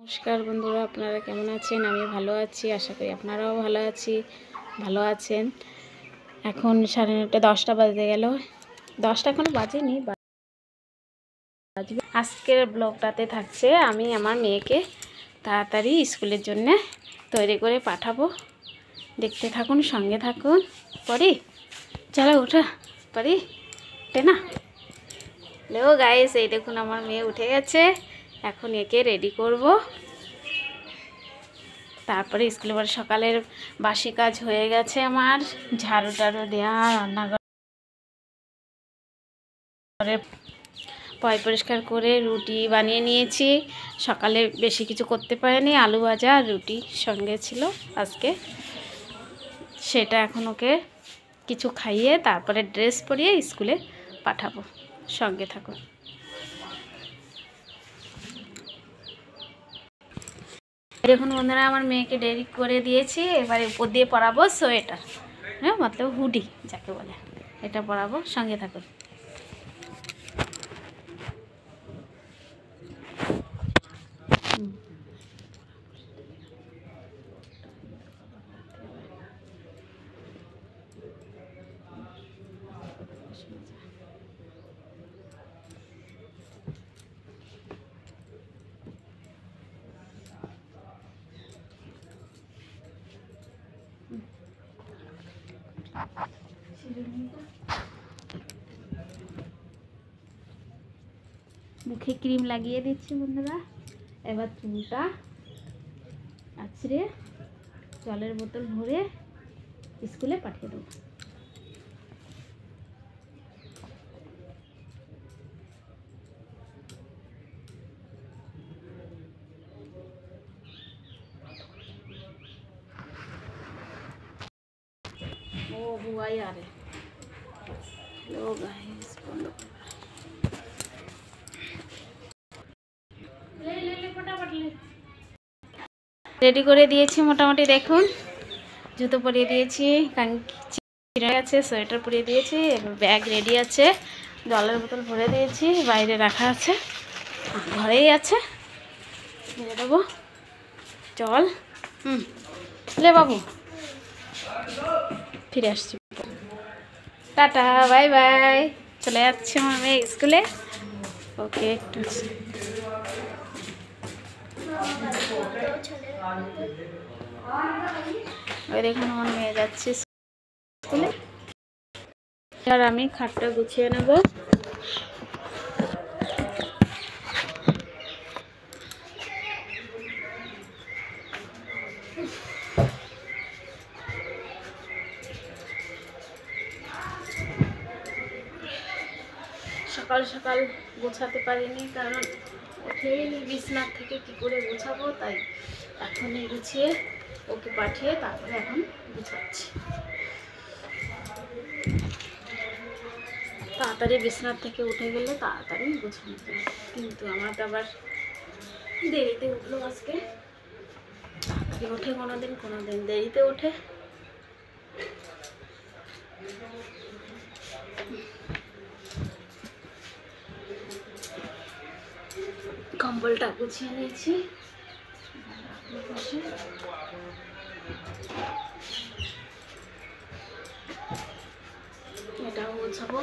নমস্কার বন্ধুরা, আপনারা কেমন আছেন? আমি ভালো আছি, আশা করি আপনারাও ভালো আছেন। এখন 9:30 10টা বাজতে গেল। 10টা এখনো বাজেনি, বাজবে। আজকের ব্লগটাতে থাকছে আমি আমার মেয়েকে তাড়াতাড়ি স্কুলের জন্য তৈরি করে পাঠাবো। দেখতে থাকুন, সঙ্গে থাকুন। পরি চলো, ওঠা পরি, উঠে না। হ্যালো গাইস, এই দেখুন আমার মেয়ে উঠে গেছে। এখন একে রেডি করব, তারপরে স্কুলে পরে সকালের বাসি কাজ হয়ে গেছে আমার। ঝাড়ু টাড়ু দেওয়া, রান্নাঘরে পয় পরিষ্কার করে রুটি বানিয়ে নিয়েছি। সকালে বেশি কিছু করতে পারিনি, আলু ভাজা আর রুটি সঙ্গে ছিল আজকে। সেটা এখন ওকে কিছু খাইয়ে তারপরে ড্রেস পরিয়ে স্কুলে পাঠাবো। সঙ্গে থাকুন। দেখুন বন্ধুরা, আমার মেয়েকে রেডি করে দিয়েছি। এবারে উপর দিয়ে পরাবো সোয়েটার, হ্যাঁ মতলব হুডি যাকে বলে, এটা পরাবো। সঙ্গে থাকুন। মুখে ক্রিম লাগিয়ে দিচ্ছি বন্ধুরা। এবার চুলটা আছড়ে জলের বোতল ভরে স্কুলে পাঠিয়ে দেবো। ও বুয়াই আরে হ্যালো গাইস, রেডি করে দিয়েছি মোটামুটি। দেখুন জুতো পরিয়ে দিয়েছি, চিরা আছে, সোয়েটার পরিয়ে দিয়েছি। এবার ব্যাগ রেডি আছে, জলের বোতল ভরে দিয়েছি, বাইরে রাখা আছে, ঘরেই আছে, ভরে দেবো। চল লে বাবু, ফিরে আসছি। Tata, bye bye. চলে যাচ্ছে আমার মেয়ে স্কুলে। ওকে, একটু ওই দেখুন আমার মেয়ে যাচ্ছে স্কুলে। আর আমি খাটটা গুছিয়ে নেব। সকাল সকাল গোছাতে পারিনি, কারণ উঠেই বিছনার থেকে কি করে গোছাবো, তাই এখনই গুছিয়ে ওকে পাঠিয়ে তারপরে এখন গুছাচ্ছি। তাড়াতাড়ি বিছনার থেকে উঠে গেলে তাড়াতাড়ি গোছানো যায়, কিন্তু আমার তো আবার দেরিতে উঠলো আজকে। তাড়াতাড়ি ওঠে কোনোদিন দেরিতে ওঠে। কম্বলটা গুছিয়ে নিয়েছি, এটাও গোছাবো।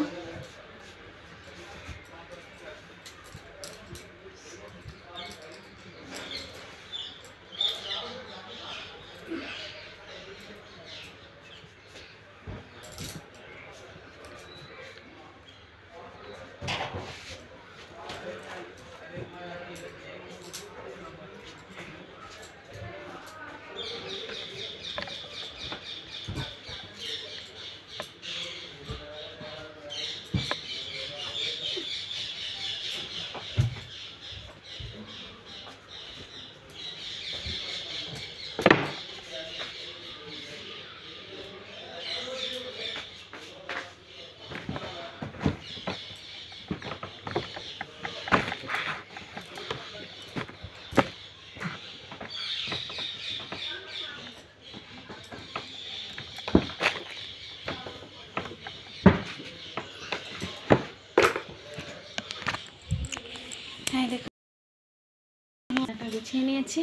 গুছিয়ে নিয়েছি।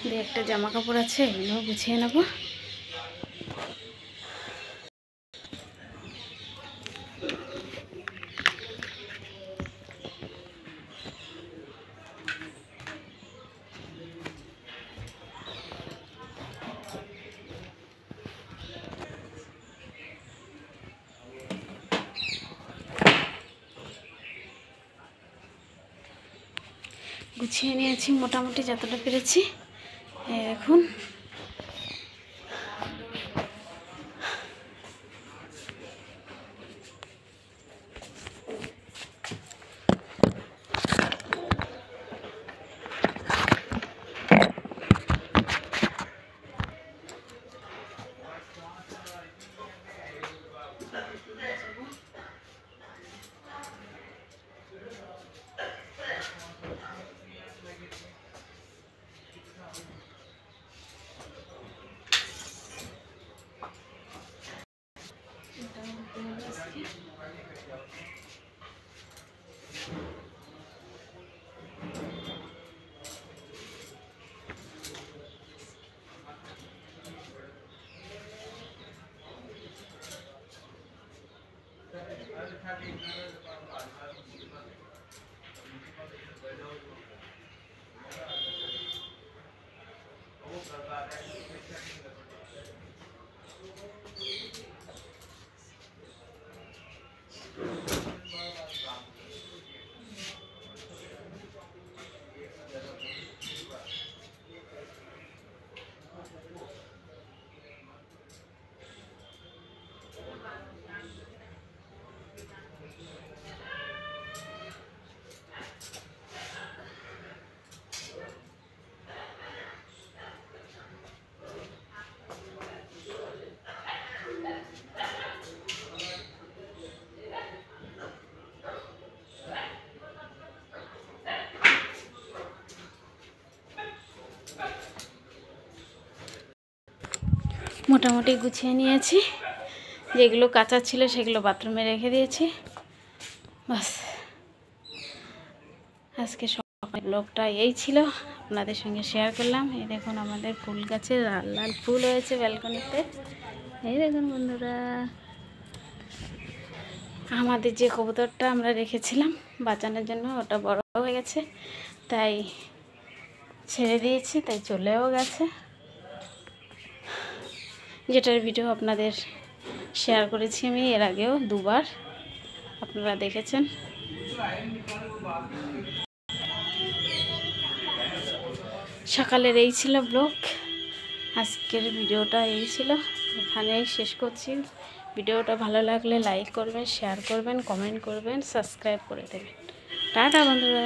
দু একটা জামা কাপড় আছে, এগুলো গুছিয়ে নেব। গুছিয়ে নিয়েছি মোটামুটি যতটা পেরেছি। এখন মোটামুটি গুছিয়ে নিয়েছি। যেগুলো কাঁচা ছিল সেগুলো বাথরুমে রেখে দিয়েছি। বাস, আজকে সকাল ব্লগটা এই ছিল, আপনাদের সঙ্গে শেয়ার করলাম। এই দেখুন আমাদের ফুল গাছে লাল লাল ফুল হয়েছে ব্যালকনিতে। এই দেখুন বন্ধুরা, আমাদের যে কবুতরটা আমরা রেখেছিলাম বাঁচানোর জন্য, ওটা বড় হয়ে গেছে, তাই ছেড়ে দিয়েছি, তাই চলেও গেছে। যেটার ভিডিও আপনাদের শেয়ার করেছি আমি এর আগেও দুবার, আপনারা দেখেছেন। সকালের এই ছিল ব্লগ, আজকের ভিডিওটা এই ছিল, এখানেই শেষ করছি। ভিডিওটা ভালো লাগলে লাইক করবেন, শেয়ার করবেন, কমেন্ট করবেন, সাবস্ক্রাইব করে দেবেন। টাটা বন্ধুরা।